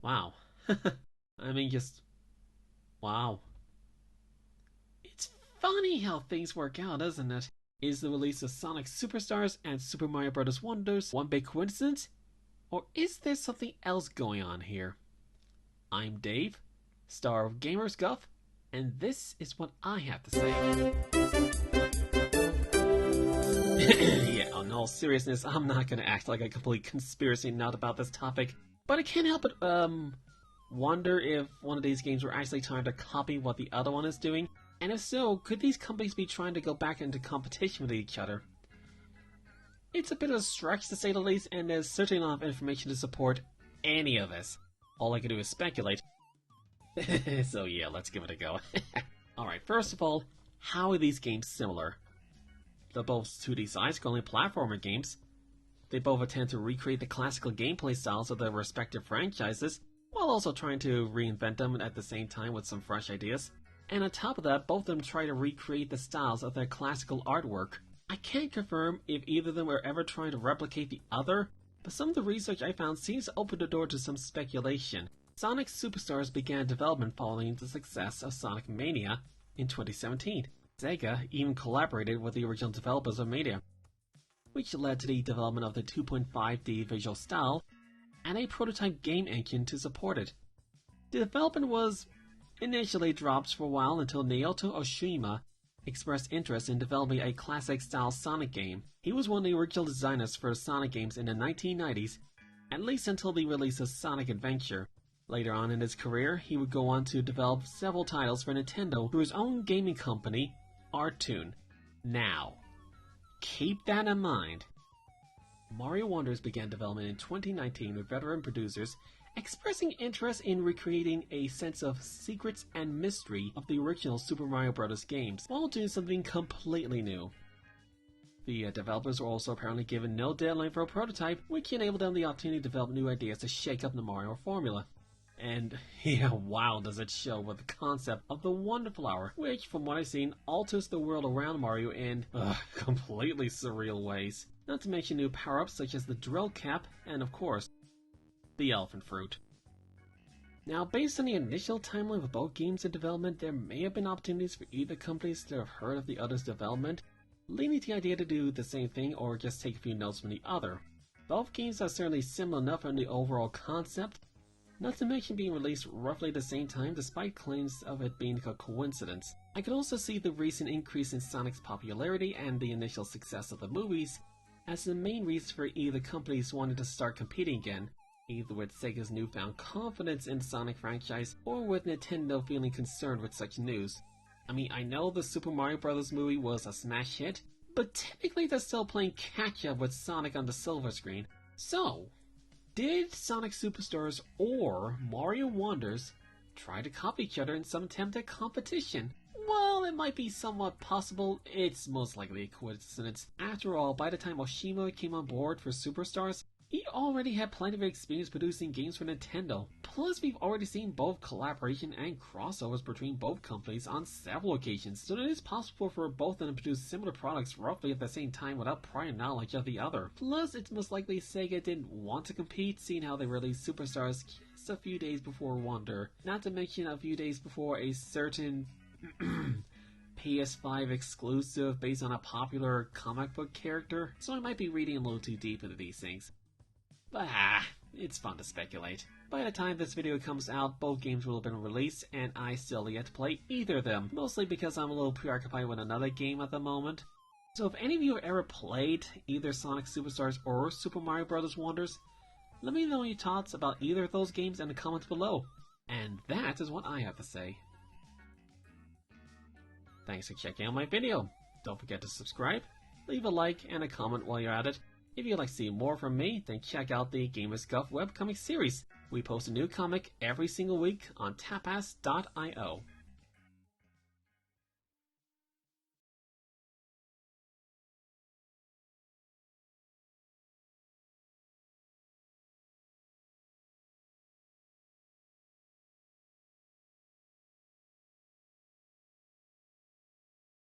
Wow. I mean, just wow. It's funny how things work out, isn't it? Is the release of Sonic Superstars and Super Mario Bros. Wonders one big coincidence? Or is there something else going on here? I'm Dave, star of Gamers Guff, and this is what I have to say. Yeah, on all seriousness, I'm not gonna act like a complete conspiracy nut about this topic, but I can't help but, wonder if one of these games were actually trying to copy what the other one is doing, and if so, could these companies be trying to go back into competition with each other? It's a bit of a stretch to say the least, and there's certainly not enough information to support any of this. All I can do is speculate. So yeah, let's give it a go. Alright, first of all, how are these games similar? They're both 2D side-scrolling platformer games. They both attempt to recreate the classical gameplay styles of their respective franchises, while also trying to reinvent them at the same time with some fresh ideas. And on top of that, both of them try to recreate the styles of their classical artwork. I can't confirm if either of them are ever trying to replicate the other, but some of the research I found seems to open the door to some speculation. Sonic Superstars began development following the success of Sonic Mania in 2017. Sega even collaborated with the original developers of Mania, which led to the development of the 2.5D visual style and a prototype game engine to support it. The development was initially dropped for a while until Naoto Oshima expressed interest in developing a classic-style Sonic game. He was one of the original designers for Sonic games in the 1990s, at least until the release of Sonic Adventure. Later on in his career, he would go on to develop several titles for Nintendo through his own gaming company, Artoon. Now, keep that in mind. Mario Wonders began development in 2019 with veteran producers expressing interest in recreating a sense of secrets and mystery of the original Super Mario Bros. Games, while doing something completely new. The developers were also apparently given no deadline for a prototype, which enabled them the opportunity to develop new ideas to shake up the Mario formula. And yeah, wow does it show with the concept of the Wonder Flower, which, from what I've seen, alters the world around Mario in completely surreal ways. Not to mention new power-ups such as the drill cap, and of course, the elephant fruit. Now, based on the initial timeline of both games in development, there may have been opportunities for either companies to have heard of the other's development, leading to the idea to do the same thing or just take a few notes from the other. Both games are certainly similar enough in the overall concept, not to mention being released roughly at the same time despite claims of it being a coincidence. I could also see the recent increase in Sonic's popularity and the initial success of the movies as the main reason for either companies wanting to start competing again, either with Sega's newfound confidence in the Sonic franchise or with Nintendo feeling concerned with such news. I mean, I know the Super Mario Bros. Movie was a smash hit, but technically they're still playing catch-up with Sonic on the silver screen. So, did Sonic Superstars or Mario Wonders try to copy each other in some attempt at competition? Well, it might be somewhat possible. It's most likely a coincidence. After all, by the time Oshima came on board for Superstars, he already had plenty of experience producing games for Nintendo. Plus, we've already seen both collaboration and crossovers between both companies on several occasions, so it is possible for both of them to produce similar products roughly at the same time without prior knowledge of the other. Plus, it's most likely Sega didn't want to compete, seeing how they released Superstars just a few days before Wonder, not to mention a few days before a certain PS5 exclusive based on a popular comic book character, so I might be reading a little too deep into these things. But it's fun to speculate. By the time this video comes out, both games will have been released, and I still yet to play either of them, mostly because I'm a little preoccupied with another game at the moment. So if any of you have ever played either Sonic Superstars or Super Mario Bros. Wonders, let me know your thoughts about either of those games in the comments below. And that is what I have to say. Thanks for checking out my video. Don't forget to subscribe, leave a like, and a comment while you're at it. If you'd like to see more from me, then check out the Gamers Guff webcomic series. We post a new comic every single week on tapas.io.